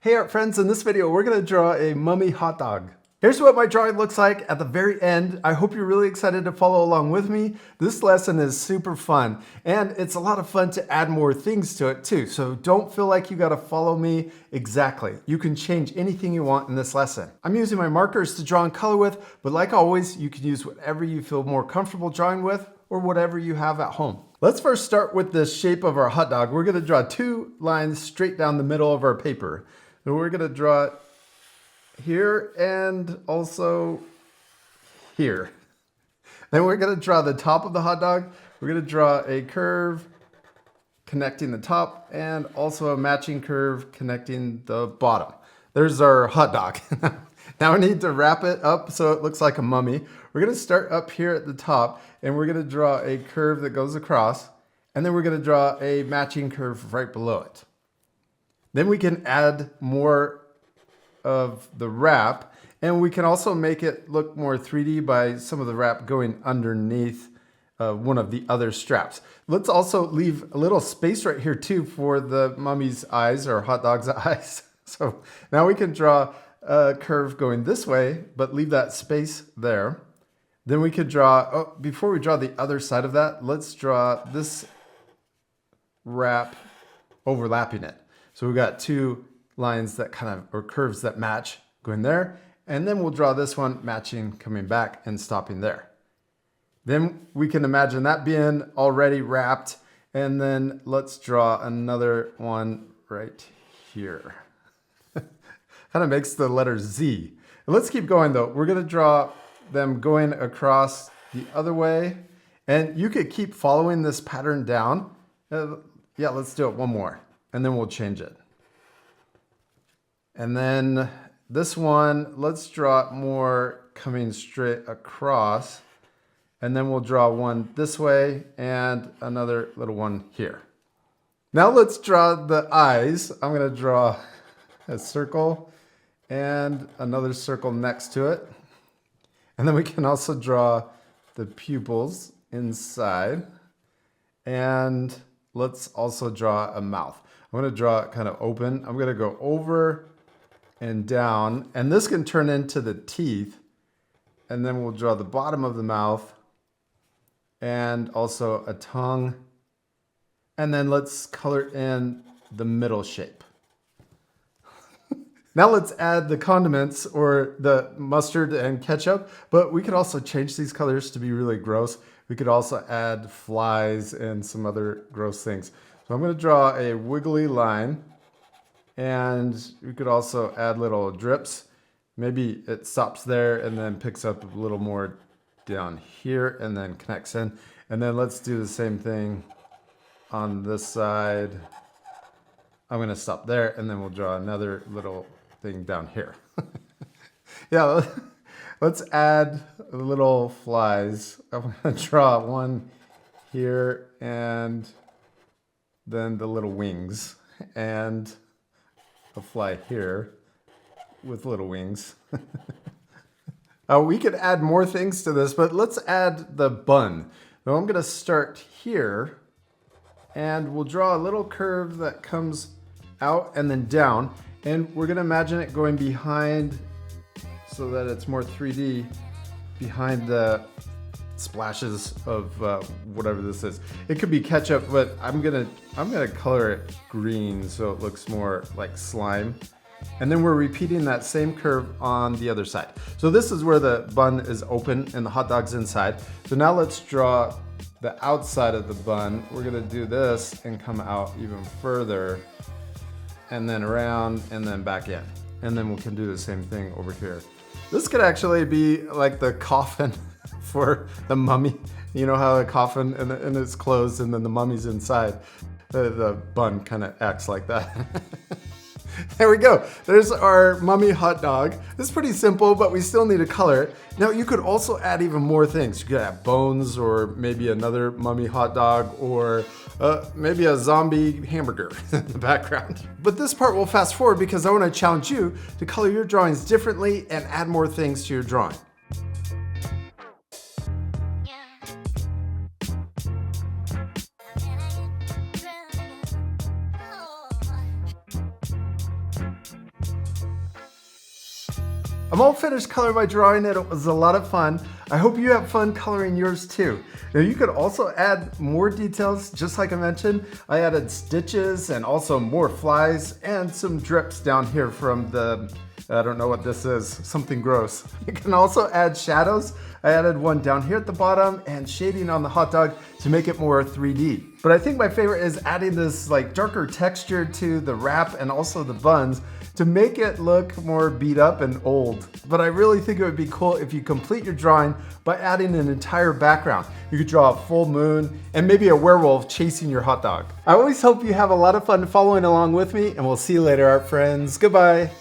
Hey art friends, in this video we're going to draw a mummy hot dog. Here's what my drawing looks like at the very end. I hope you're really excited to follow along with me. This lesson is super fun and it's a lot of fun to add more things to it too. So don't feel like you got to follow me exactly. You can change anything you want in this lesson. I'm using my markers to draw and color with, but like always, you can use whatever you feel more comfortable drawing with or whatever you have at home. Let's first start with the shape of our hot dog. We're going to draw 2 lines straight down the middle of our paper. And we're going to draw it here and also here. Then we're going to draw the top of the hot dog. We're going to draw a curve connecting the top and also a matching curve connecting the bottom. There's our hot dog. Now we need to wrap it up so it looks like a mummy. We're going to start up here at the top and we're going to draw a curve that goes across, and then we're going to draw a matching curve right below it. Then we can add more of the wrap, and we can also make it look more 3D by some of the wrap going underneath one of the other straps. Let's also leave a little space right here too for the mummy's eyes or hot dog's eyes. So now we can draw a curve going this way, but leave that space there. Then we could draw, before we draw the other side of that, let's draw this wrap overlapping it. So we've got 2 lines that or curves that match going there. And then we'll draw this one matching coming back and stopping there. Then we can imagine that being already wrapped. And then let's draw another one right here. Kind of makes the letter Z. And let's keep going though. We're going to draw them going across the other way. And you could keep following this pattern down. Yeah, let's do it one more. And then we'll change it. And then this one, let's draw it more coming straight across. And then we'll draw one this way and another little one here. Now let's draw the eyes. I'm going to draw a circle and another circle next to it. And then we can also draw the pupils inside. And let's also draw a mouth. I'm going to draw it kind of open. I'm going to go over and down, and this can turn into the teeth. And then we'll draw the bottom of the mouth and also a tongue. And then let's color in the middle shape. Now let's add the condiments or the mustard and ketchup, but we could also change these colors to be really gross. We could also add flies and some other gross things. So I'm going to draw a wiggly line, and we could also add little drips. Maybe it stops there and then picks up a little more down here and then connects in. And then let's do the same thing on this side. I'm going to stop there and then we'll draw another little thing down here. Yeah, let's add little flies. I'm going to draw one here and then the little wings and a fly here with little wings. We could add more things to this, but let's add the bun. Now I'm going to start here and we'll draw a little curve that comes out and then down, and we're going to imagine it going behind so that it's more 3D behind the splashes of whatever this is. It could be ketchup, but I'm gonna color it green so it looks more like slime. And then we're repeating that same curve on the other side. So this is where the bun is open and the hot dog's inside. So now let's draw the outside of the bun. We're gonna do this and come out even further and then around and then back in. And then we can do the same thing over here. This could actually be like the coffin for the mummy. You know how the coffin and it's closed and then the mummy's inside. The bun kind of acts like that. There we go. There's our mummy hot dog. It's pretty simple, but we still need to color it. Now you could also add even more things. You could add bones or maybe another mummy hot dog or maybe a zombie hamburger in the background. But this part we'll fast forward because I want to challenge you to color your drawings differently and add more things to your drawing. I'm all finished coloring my drawing and it was a lot of fun. I hope you have fun coloring yours too. Now you could also add more details, just like I mentioned. I added stitches and also more flies and some drips down here from the, I don't know what this is, something gross. You can also add shadows. I added one down here at the bottom and shading on the hot dog to make it more 3D. But I think my favorite is adding this like darker texture to the wrap and also the buns to make it look more beat up and old. But I really think it would be cool if you complete your drawing by adding an entire background. You could draw a full moon and maybe a werewolf chasing your hot dog. I always hope you have a lot of fun following along with me, and we'll see you later, art friends. Goodbye.